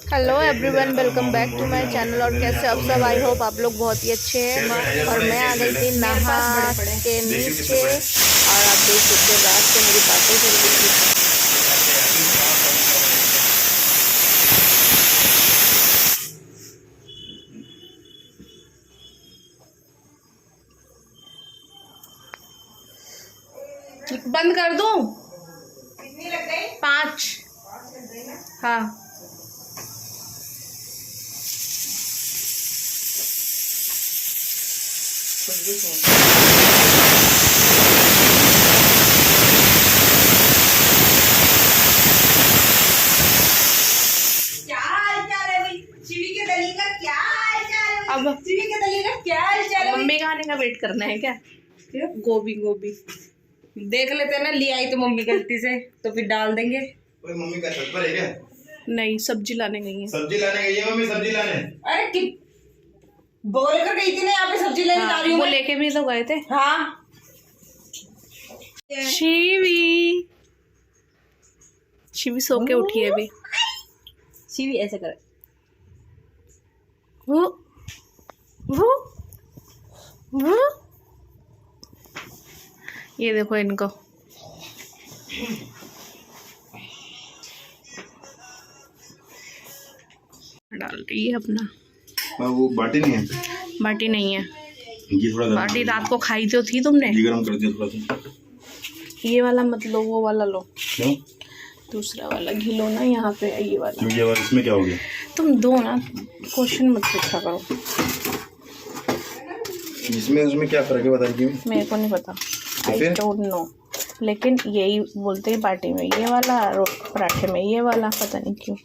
Hello everyone, welcome back to my channel. और कैसे आप सब? आई होप आप लोग बहुत ही अच्छे हैं। और मैं आ गई थी नहा के नीचे और आप देख सकते हैं रात से मेरी बातें चल रही थी। बंद कर दूं? कितनी लग गई? 5। हाँ, क्या हाल चाल है भाई? शिवी के दली का क्या हाल चाल है? अब शिवी के दली का क्या हाल चाल है? मम्मी का आने का वेट करना है क्या? गोभी देख लेते ना, ले आई तो मम्मी गलती से, तो फिर डाल देंगे। मम्मी का छत पर है क्या? नहीं, सब्जी लाने गई है। सब्जी लाने गई है मम्मी, सब्जी लाने। अरे कि बोल कर गई थी ना, यहाँ पे सब्जी लेने जा रही हूँ। वो लेके भी तो गए थे। हाँ, शिवी सो के उठी है अभी। शिवी ऐसे करे। वो ये देखो इनको। डाल रही है अपना। वो बाटी नहीं है? बाटी नहीं है। ये थोड़ा बाटी रात को खाई तो थी तुमने। ये गरम कर दिया थोड़ा सा। ये वाला मत लो, वो वाला लो। क्यों? दूसरा वाला घी लो ना, यहाँ पे ये वाला। क्यों? ये वाला इसमें क्या हो गया? तुम दो ना, क्वेश्चन मत पूछा करो। इसमें उसमें क्या फर्क है बताइए? मेरे को नहीं पता, आई फिर? Don't know. लेकिन यही बोलते हैं, बाटी में ये वाला, पराठे में ये वाला, पता नहीं क्यों।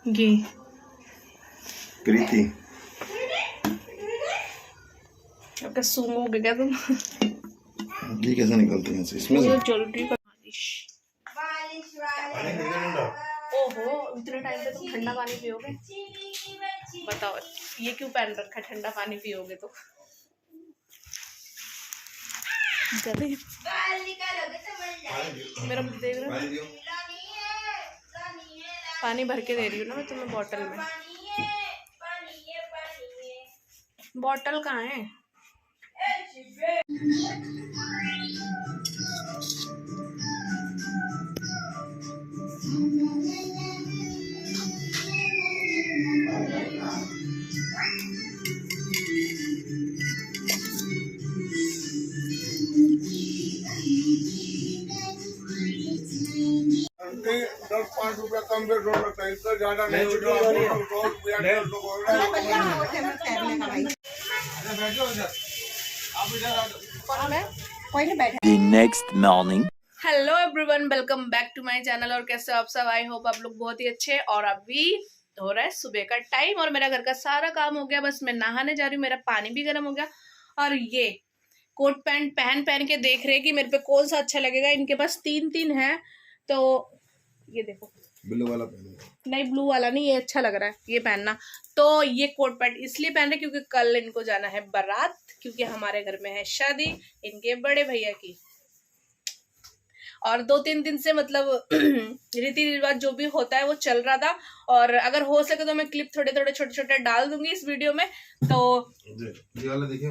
घी प्रीति क्या सूंघोगे क्या तुम? ये कैसे निकलते हैं इसमें से? जल्दी का मालिश। ओहो, इतने टाइम पे तुम ठंडा पानी पियोगे? बताओ, ये क्यों पहन रखा है? ठंडा पानी पियोगे तो गले मेरा देख रहे हो? पानी भर के दे रही हूँ ना मैं तुम्हें बॉटल में। बॉटल कहाँ है? ₹10-5 कम दे दो, इससे ज्यादा नहीं हो The next morning. Hello everyone, welcome back to my channel. और कैसे हो आप सब? आई होप आप लोग बहुत ही अच्छे हैं। और अभी हो रहा है सुबह का टाइम और मेरा घर का सारा काम हो गया। बस मैं नहाने जा रही हूँ, मेरा पानी भी गर्म हो गया। और ये कोट पैंट पहन के देख रहे हैं कि मेरे पे कौन सा अच्छा लगेगा। इनके पास 3 है, तो ये देखो। ब्लू वाला पहनो। नहीं, ब्लू वाला नहीं, ये अच्छा लग रहा है, ये पहनना। तो ये कोट पैंट इसलिए पहन रहे क्योंकि कल इनको जाना है बारात, क्योंकि हमारे घर में है शादी इनके बड़े भैया की। और 2-3 दिन से मतलब रीति रिवाज जो भी होता है वो चल रहा था। और अगर हो सके तो मैं क्लिप थोड़े छोटे डाल दूंगी इस वीडियो में। तो ये वाला देखिए,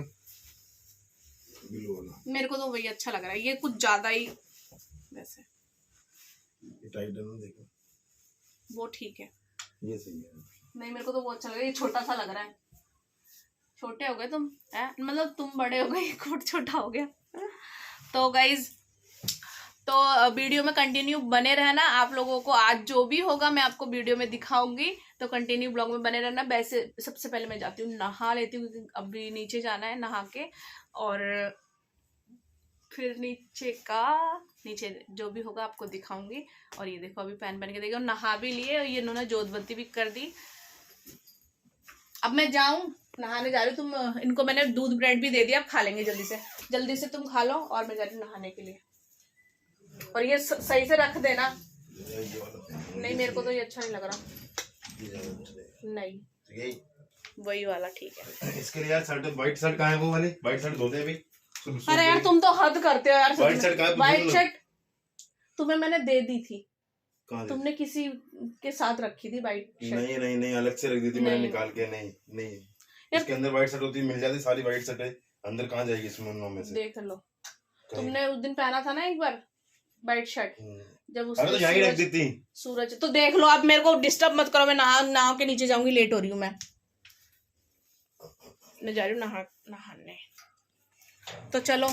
ब्लू वाला मेरे को तो वही अच्छा लग रहा है, ये कुछ ज्यादा ही वैसे। ये टाइट है ना, देखो वो ठीक है, ये सही है। नहीं मेरे को तो वो अच्छा लग रहा है। ये छोटा सा लग रहा है। छोटे हो गए तुम, मतलब तुम बड़े हो गए, कोट छोटा हो गया। तो गाइज, तो वीडियो में कंटिन्यू बने रहना। आप लोगों को आज जो भी होगा मैं आपको वीडियो में दिखाऊंगी, तो कंटिन्यू ब्लॉग में बने रहना। वैसे सबसे पहले मैं जाती हूँ, नहा लेती हूँ क्योंकि अभी नीचे जाना है। नहा के और फिर नीचे जो भी होगा आपको दिखाऊंगी। और ये देखो, अभी पहन के देखो, नहा भी लिए और ये इन्होंने जोतबत्ती भी कर दी। अब मैं जाऊं, नहाने जा रही हूँ। तुम इनको मैंने दूध ब्रेड भी दे दिया, अब खा लेंगे जल्दी से तुम खा लो और मैं जा रही हूँ नहाने के लिए। और ये सही से रख देना। नहीं, मेरे को तो ये अच्छा नहीं लग रहा। नहीं, वही वाला ठीक है। इसके लिए यार शर्ट, व्हाइट शर्ट कहाँ है? वो वाली व्हाइट शर्ट धोते हैं अभी। अरे यार, तुम तो हद करते हो यार। व्हाइट शर्ट कहाँ है? व्हाइट शर्ट तुम्हें मैंने दे दी थी, कहाँ दी? तुमने किसी के साथ रखी थी वाइट शर्ट? नहीं नहीं नहीं, अलग से रख दी थी मैंने नहीं। निकाल के। नहीं नहीं, यार- इसके अंदर व्हाइट शर्ट होती, मिल जाती सारी व्हाइट शर्ट है अंदर, कहाँ जाएगी इसमें उन में से? देख लो, तुमने उस दिन पहना था ना एक बार वाइट शर्ट, जब अरे तो यहीं रख दी थी। सूरज तो देख लो। आप मेरे को डिस्टर्ब मत करो, मैं नाव के नीचे जाऊंगी, लेट हो रही हूँ मैं जा रही हूँ नहाने। तो चलो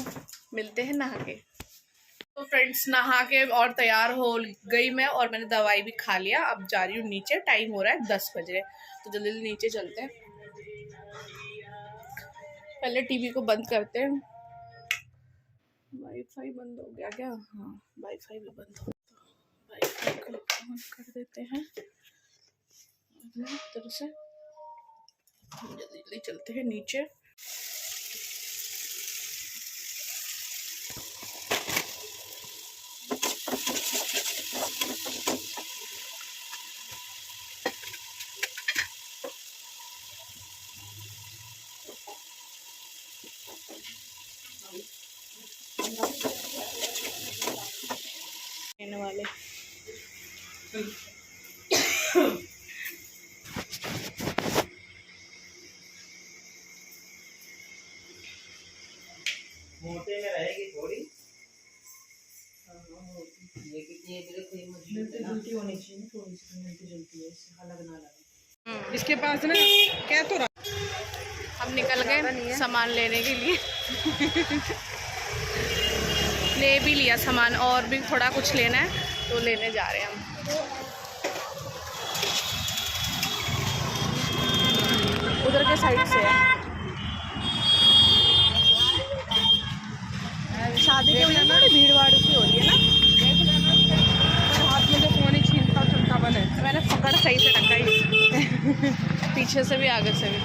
मिलते हैं नहा के। तो फ्रेंड्स नहा के और तैयार हो गई मैं, और मैंने दवाई भी खा लिया। अब जा रही हूँ नीचे, टाइम हो रहा है 10 बज रहे, तो जल्दी जल्दी नीचे चलते हैं। पहले टीवी को बंद करते हैं। वाईफाई बंद हो गया क्या? हाँ वाईफाई भी बंद हो गया, वाईफाई को ऑन कर देते हैं। तरह से जल्दी जल्दी चलते हैं नीचे। लेने वाले मोटे में रहेगी थोड़ी, जलती होनी चाहिए थोड़ी सी, मिलती जुलती है, अलग ना लगे। इसके पास ना क्या तो हम निकल गए सामान लेने के लिए। ले भी लिया सामान, और भी थोड़ा कुछ लेना है तो लेने जा रहे हैं हम। उधर के साइड से है। शादी के वजह से भीड़ भाड़ सी हो रही है ना। हाथ में जो फोन ही छीनता चलता बने। मैंने पकड़ सही से रखा ही, पीछे से भी आगे से भी।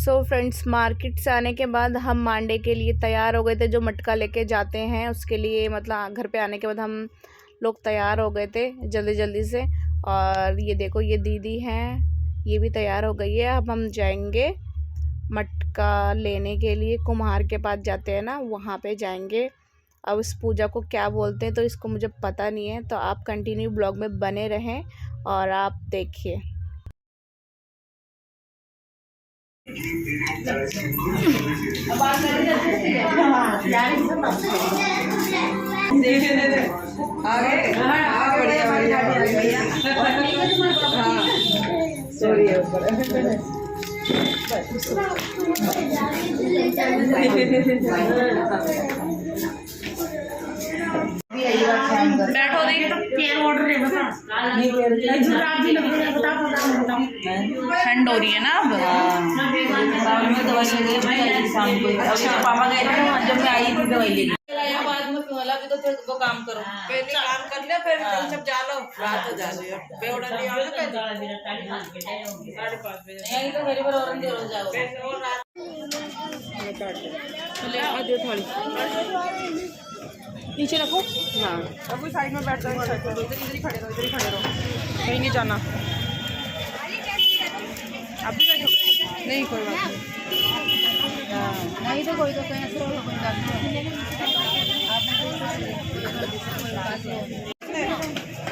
सो फ्रेंड्स मार्केट से आने के बाद हम मांडे के लिए तैयार हो गए थे। जो मटका लेके जाते हैं उसके लिए, मतलब घर पे आने के बाद हम लोग तैयार हो गए थे जल्दी जल्दी से। और ये देखो ये दीदी हैं, ये भी तैयार हो गई है। अब हम जाएंगे मटका लेने के लिए, कुम्हार के पास जाते हैं ना, वहाँ पे जाएंगे। अब इस पूजा को क्या बोलते हैं तो इसको मुझे पता नहीं है, तो आप कंटिन्यू ब्लॉग में बने रहें और आप देखिए। बैठो दी, ठंड हो रही है ना अब। अच्छा पापा गए थे ना, जब मैं आई थी दवाई लेने बाद में वाला भी तो फिर वो काम करो, पहले काम कर लिया, फिर तुम सब जा लो, रात हो जा रही है, बेवड़ा ले आओ ना पहले 5:30 बजे यहीं तो घर पर औरंगे हो जाओ, और रात ले आ दे थोड़ी नीचे रखो। हाँ अब कोई साइड में बैठ जाओ, इधर ही खड़े रहो, इधर ही खड़े रहो, कहीं नहीं जाना। आप भी बैठो, नहीं कोई बात नहीं, नहीं तो कोई तो कहीं से कोई बात नहीं।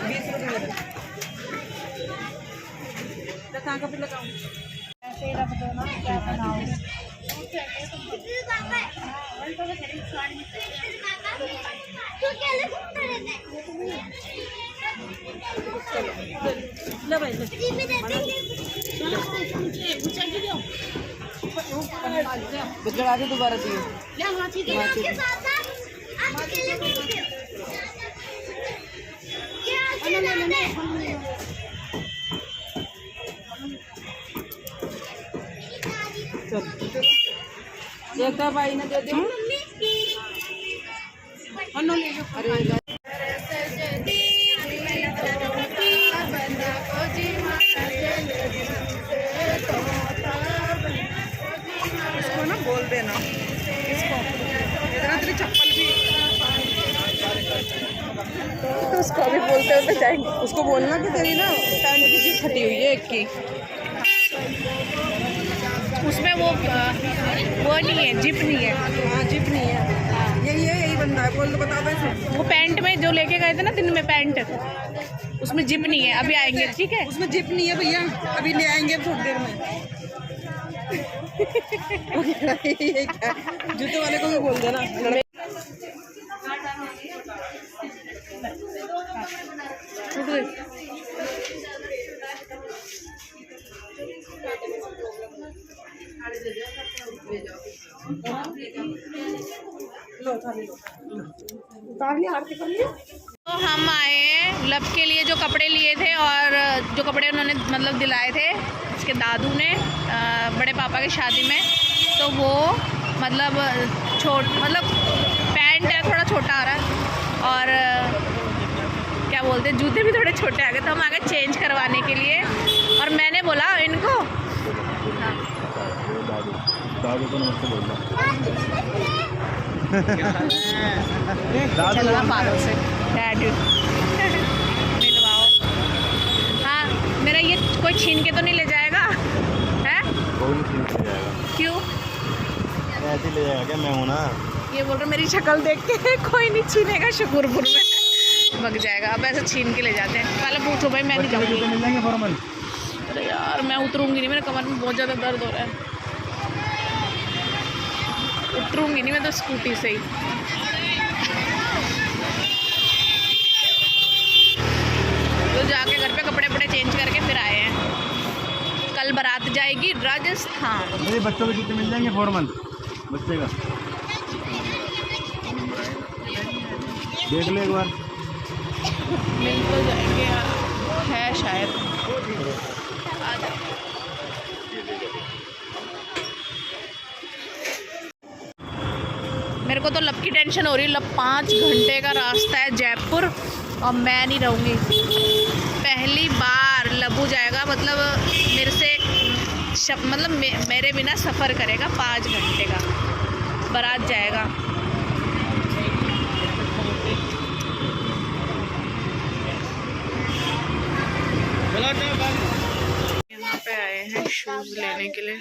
20 रुपये कहाँ का फिर लगाऊँ? ऐसे ही रख दो ना, क्या बनाओ। ले भाई बिगड़ा के दोबारा दिए। देखा भाई ने दे दो, अरे इसको ना बोल देना, इसको इतना तेरी चप्पल भी, तो उसको भी बोलते हुए जाएंगे। उसको बोलना कि तेरी ना पैंट की जीप फटी हुई है एक की, उसमें वो नहीं है, जिप नहीं है। हाँ जिप नहीं है, यही बंदा है। बोल तो बताओ वैसे। वो पैंट में जो लेके गए थे ना दिन में पैंट, उसमें जिप नहीं है। अभी आएंगे, ठीक है। उसमें जिप नहीं है भैया, अभी ले आएंगे थोड़ी देर में। जूते वाले को भी बोल देना। तो हम आए हैं लब के लिए, जो कपड़े लिए थे और जो कपड़े उन्होंने मतलब दिलाए थे उसके दादू ने बड़े पापा की शादी में, तो वो मतलब पैंट है थोड़ा छोटा आ रहा है और क्या बोलते हैं जूते भी थोड़े छोटे आ गए, तो हम आ गए चेंज करवाने के लिए। और मैंने बोला इनको, दादू को नमस्ते बोलना। चलो ना पागल से डैडी मिलवाओ। हाँ, मेरा ये कोई छीन के तो नहीं ले जाएगा है? कोई नहीं छीन के ले जाएगा। क्यों? ऐसे ले जाएगा क्या? मैं हूँ ना। ये बोल रहे मेरी शक्ल देख के कोई नहीं छीनेगा, शुक्रपुर में भग जाएगा। अब ऐसे छीन के ले जाते हैं। पहले पूछो भाई, मैं नहीं जाऊँगी। मिल जाएंगे फॉर्मल। अरे यार मैं उतरूँगी नहीं, मेरे कमर में बहुत ज़्यादा दर्द हो रहा है। उतरूँगी नहीं मैं तो स्कूटी से ही। तो जाके घर पे कपड़े वपड़े चेंज करके फिर आए हैं। कल बारात जाएगी राजस्थान। मेरे बच्चों के जूते मिल जाएंगे फॉर्मल, बच्चे का देख ले एक बार। मिल तो जाएंगे, है शायद। आ जाओ। मेरे को तो लब की टेंशन हो रही है। लब 5 घंटे का रास्ता है जयपुर और मैं नहीं रहूँगी। पहली बार लबू जाएगा, मतलब मेरे से मेरे बिना सफ़र करेगा 5 घंटे का। बारात जाएगा। यहाँ पे आए हैं शूज़ लेने के लिए।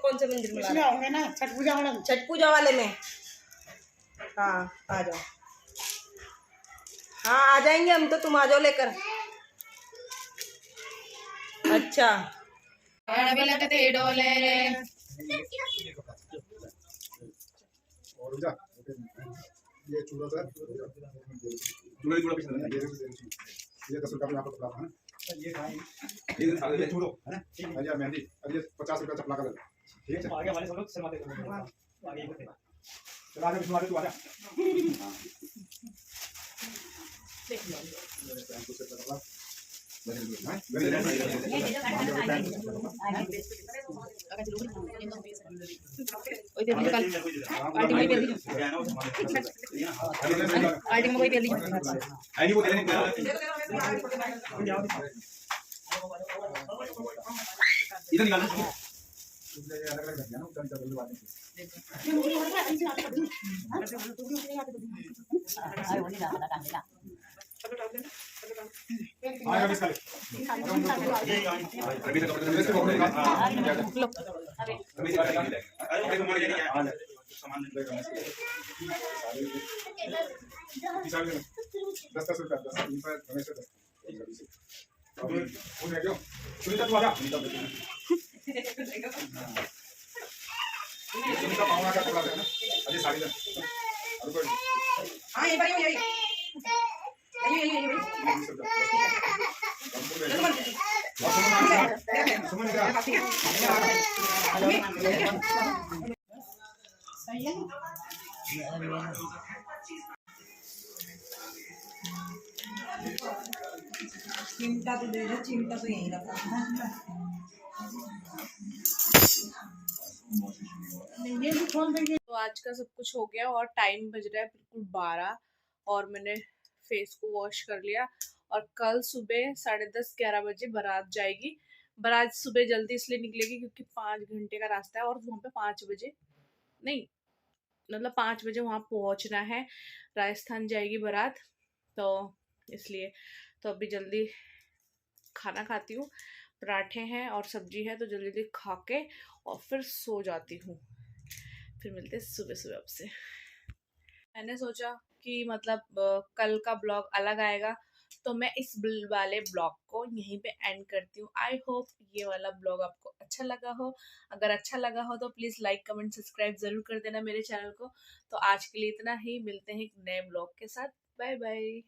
कौन से मंदिर में इसमें होंगे ना छठ पूजा वाला में। छठ पूजा वाले में? हाँ आ जाओ। हाँ आ जाएंगे हम तो, तुम आ जाओ लेकर। अच्छा और जा ये चूड़ा सर चूड़ा पीछे ये 10 रुपया में आपको चपला है ना ये छोड़ो है ना अरे मेहंदी अब ये 50 रुपया चपला का ठीक है आगे वाले सब लोग शर्माते हैं आगे ही चला आगे बिस्मिल्लाह तू आजा देख लो चिमटा तो दे दो, चिमटा तो यहीं रखा तो आज का सब कुछ हो गया और टाइम बज रहा है बिल्कुल 12 और मैंने फेस को वॉश कर लिया। और कल सुबह 10:30-11 बजे बारात जाएगी। बारात सुबह जल्दी इसलिए निकलेगी क्योंकि 5 घंटे का रास्ता है और वहाँ पे 5 बजे नहीं मतलब 5 बजे वहाँ पहुँचना है। राजस्थान जाएगी बारात तो इसलिए तो अभी जल्दी खाना खाती हूँ। पराठे हैं और सब्जी है तो जल्दी जल्दी खा के और फिर सो जाती हूँ। फिर मिलते सुबह सुबह आपसे। मैंने सोचा कि मतलब कल का ब्लॉग अलग आएगा तो मैं इस वाले ब्लॉग को यहीं पे एंड करती हूँ। आई होप ये वाला ब्लॉग आपको अच्छा लगा हो। अगर अच्छा लगा हो तो प्लीज़ लाइक कमेंट सब्सक्राइब ज़रूर कर देना मेरे चैनल को। तो आज के लिए इतना ही, मिलते हैं एक नए ब्लॉग के साथ। Bye bye.